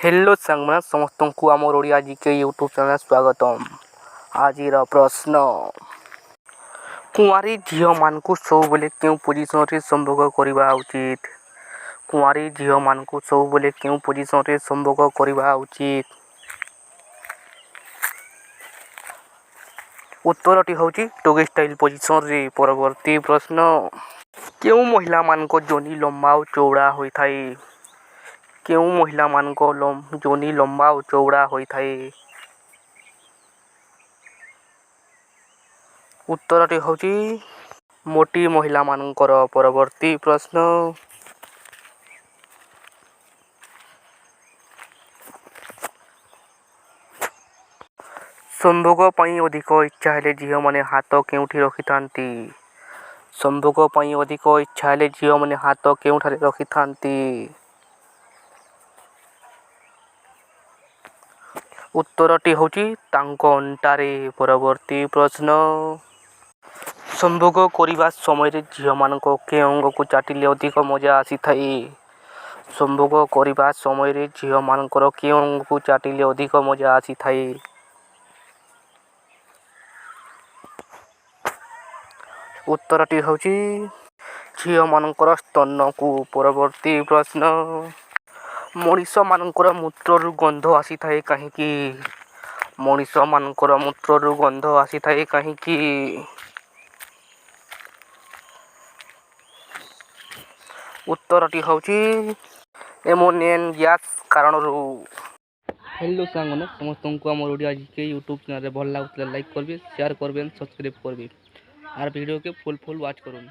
Hello सांगमना समस्त को आम ओडिया जीके यूट्यूब चैनल स्वागतम। आज प्रश्न कुआरी झील मान सब बेले क्यों पोजिशन रे संभोग करवा उचित। कुआरी झील मान सब बेले क्यों पोजिशन रे संभोग करवा उचित। उत्तरटी होची टोगे स्टाइल पोजिशन रे। परवर्ती प्रश्न क्यों महिला मान जोनी लंबा और चौड़ा होता है। क्यों महिला मान जोनी लंबा और चौड़ा होता है। उत्तरटी होची मोटी महिला मानकर। परवर्ती प्रश्न संभोग पई अधिक इच्छा हेले झील माने हाथ केउठी रखिथांती। संभोग पई अधिक इच्छा हेले झील माने हाथ केउठारे रखिथांती। उत्तरटी होची तांको अंटारे। परवर्ती प्रश्न संभोग करने समय झील मान के अंग को चाटिले अधिक मजा आसी थाए। संभोग करने समय झील मान के अंग को चाटिले अधिक मजा आसी थाए। उत्तरटी होची झील मानकर स्तन को। परवर्ती प्रश्न मनीष मानकर मूत्रु गंध आसी थाए कहीं। मनीष मानकर मूत्रु गंध आसी थाए कहीं। उत्तरटी होची एमोनियन गैस कारण। हेलो सांगने समस्त को आम ओडिया जीके यूट्यूब चैनल भल लगुला लाइक करेंगे, शेयर करेंगे, सब्सक्राइब करेंगे और वीडियो के फुल वॉच करें।